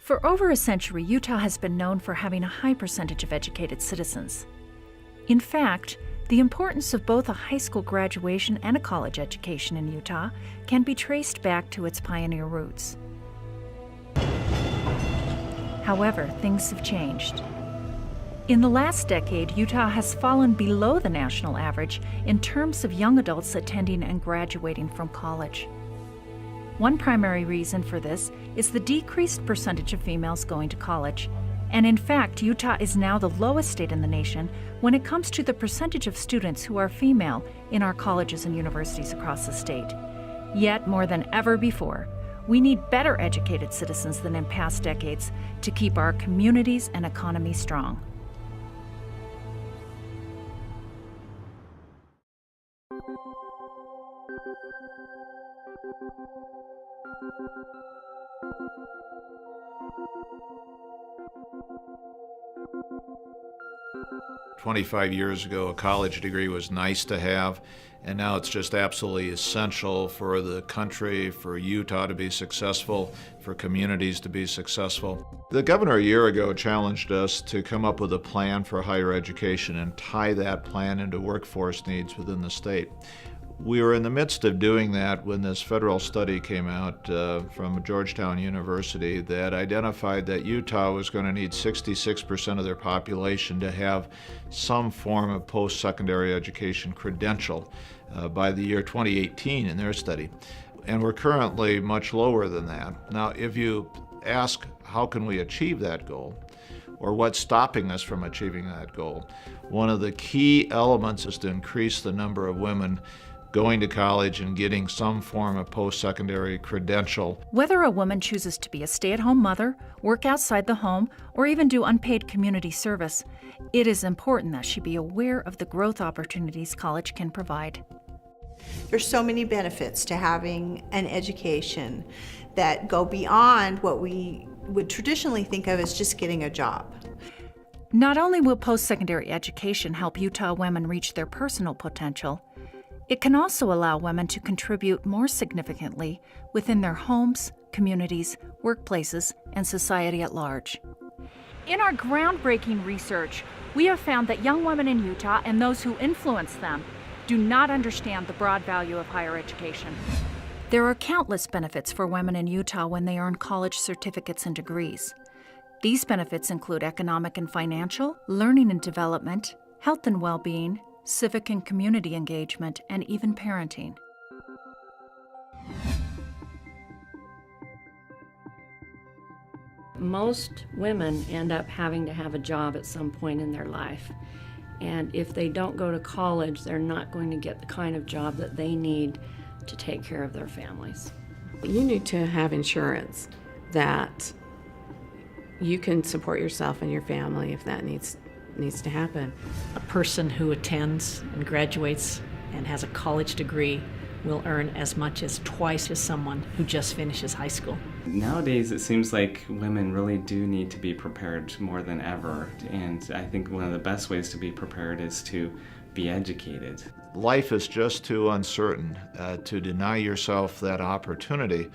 For over a century, Utah has been known for having a high percentage of educated citizens. In fact, the importance of both a high school graduation and a college education in Utah can be traced back to its pioneer roots. However, things have changed. In the last decade, Utah has fallen below the national average in terms of young adults attending and graduating from college. One primary reason for this is the decreased percentage of females going to college. And in fact, Utah is now the lowest state in the nation when it comes to the percentage of students who are female in our colleges and universities across the state. Yet, more than ever before, we need better educated citizens than in past decades to keep our communities and economy strong. "25 years ago, a college degree was nice to have, and now it's just absolutely essential for the country, for Utah to be successful, for communities to be successful." The governor a year ago challenged us to come up with a plan for higher education and tie that plan into workforce needs within the state. We were in the midst of doing that when this federal study came out from Georgetown University that identified that Utah was going to need 66% of their population to have some form of post-secondary education credential by the year 2018 in their study. And we're currently much lower than that. Now, if you ask how can we achieve that goal, or what's stopping us from achieving that goal, one of the key elements is to increase the number of women going to college and getting some form of post-secondary credential. Whether a woman chooses to be a stay-at-home mother, work outside the home, or even do unpaid community service, it is important that she be aware of the growth opportunities college can provide. There's so many benefits to having an education that go beyond what we would traditionally think of as just getting a job. Not only will post-secondary education help Utah women reach their personal potential, it can also allow women to contribute more significantly within their homes, communities, workplaces, and society at large. In our groundbreaking research, we have found that young women in Utah and those who influence them do not understand the broad value of higher education. There are countless benefits for women in Utah when they earn college certificates and degrees. These benefits include economic and financial, learning and development, health and well-being, civic and community engagement, and even parenting. Most women end up having to have a job at some point in their life. And if they don't go to college, they're not going to get the kind of job that they need to take care of their families. You need to have insurance that you can support yourself and your family if that needs to happen. A person who attends and graduates and has a college degree will earn as much as twice as someone who just finishes high school. Nowadays, it seems like women really do need to be prepared more than ever, and I think one of the best ways to be prepared is to be educated. Life is just too uncertain to deny yourself that opportunity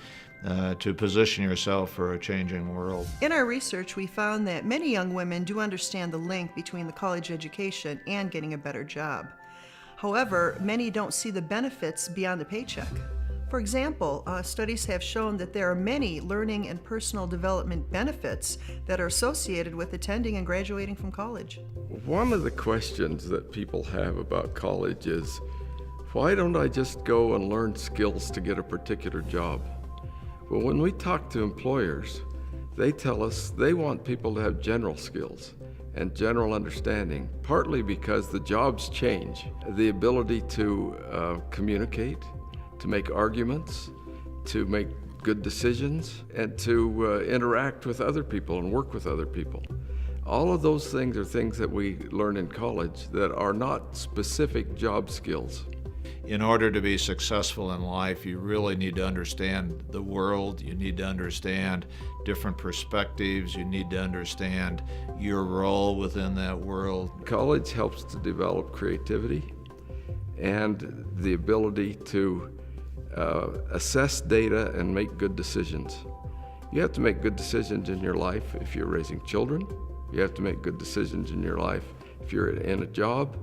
to position yourself for a changing world. In our research, we found that many young women do understand the link between the college education and getting a better job. However, many don't see the benefits beyond the paycheck. For example, studies have shown that there are many learning and personal development benefits that are associated with attending and graduating from college. One of the questions that people have about college is, why don't I just go and learn skills to get a particular job? Well, when we talk to employers, they tell us they want people to have general skills and general understanding, partly because the jobs change. The ability to communicate, to make arguments, to make good decisions, and to interact with other people and work with other people. All of those things are things that we learn in college that are not specific job skills. In order to be successful in life, you really need to understand the world. You need to understand different perspectives. You need to understand your role within that world. College helps to develop creativity and the ability to assess data and make good decisions. You have to make good decisions in your life if you're raising children. You have to make good decisions in your life if you're in a job.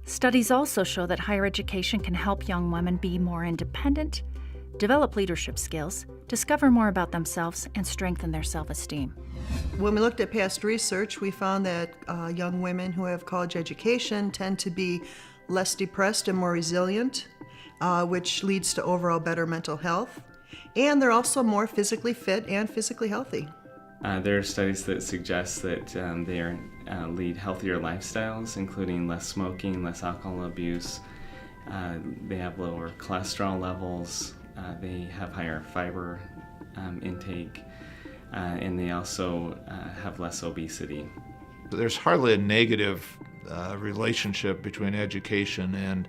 Studies also show that higher education can help young women be more independent, develop leadership skills, discover more about themselves, and strengthen their self-esteem. When we looked at past research, we found that young women who have college education tend to be less depressed and more resilient, which leads to overall better mental health. And they're also more physically fit and physically healthy. There are studies that suggest that they lead healthier lifestyles, including less smoking, less alcohol abuse. They have lower cholesterol levels. They have higher fiber intake, and they also have less obesity. There's hardly a negative relationship between education and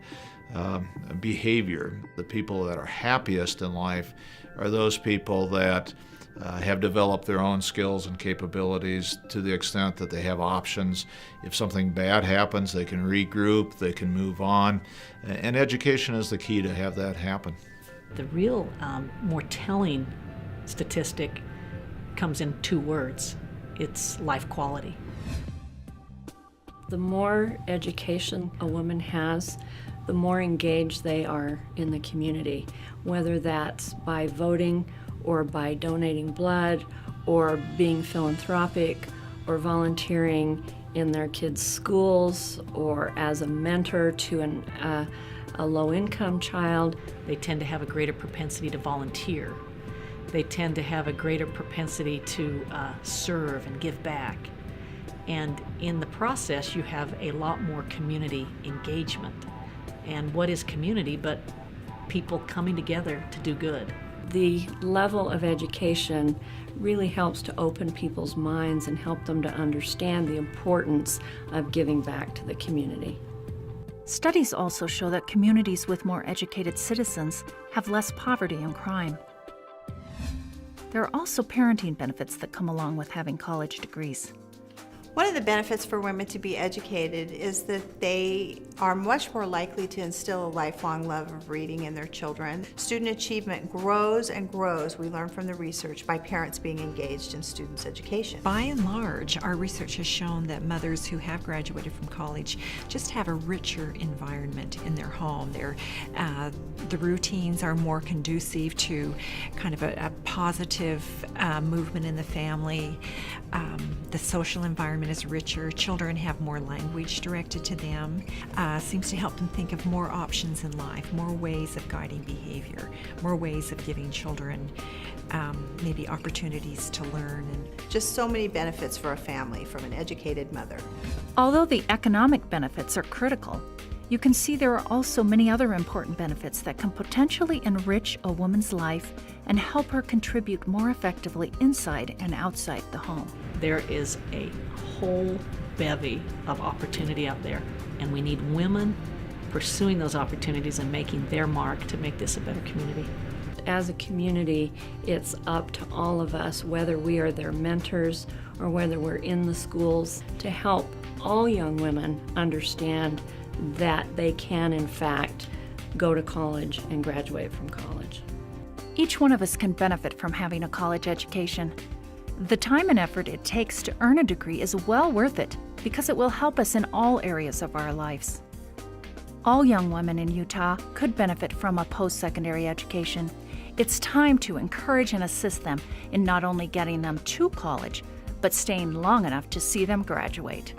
behavior. The people that are happiest in life are those people that have developed their own skills and capabilities to the extent that they have options. If something bad happens, they can regroup, they can move on, and education is the key to have that happen. The real more telling statistic comes in two words. It's life quality. The more education a woman has, the more engaged they are in the community, whether that's by voting or by donating blood or being philanthropic or volunteering in their kids' schools or as a mentor to a low-income child. They tend to have a greater propensity to volunteer. They tend to have a greater propensity to serve and give back. And in the process, you have a lot more community engagement. And what is community but people coming together to do good? The level of education really helps to open people's minds and help them to understand the importance of giving back to the community. Studies also show that communities with more educated citizens have less poverty and crime. There are also parenting benefits that come along with having college degrees. One of the benefits for women to be educated is that they are much more likely to instill a lifelong love of reading in their children. Student achievement grows and grows, we learn from the research, by parents being engaged in students' education. By and large, our research has shown that mothers who have graduated from college just have a richer environment in their home. The routines are more conducive to kind of a positive movement in the family. The social environment is richer. Children have more language directed to them. Seems to help them think of more options in life, more ways of guiding behavior, more ways of giving children maybe opportunities to learn. And just so many benefits for a family from an educated mother. Although the economic benefits are critical, you can see there are also many other important benefits that can potentially enrich a woman's life and help her contribute more effectively inside and outside the home. There is a whole bevy of opportunity out there, and we need women pursuing those opportunities and making their mark to make this a better community. As a community, it's up to all of us, whether we are their mentors or whether we're in the schools, to help all young women understand that they can, in fact, go to college and graduate from college. Each one of us can benefit from having a college education. The time and effort it takes to earn a degree is well worth it because it will help us in all areas of our lives. All young women in Utah could benefit from a post-secondary education. It's time to encourage and assist them in not only getting them to college, but staying long enough to see them graduate.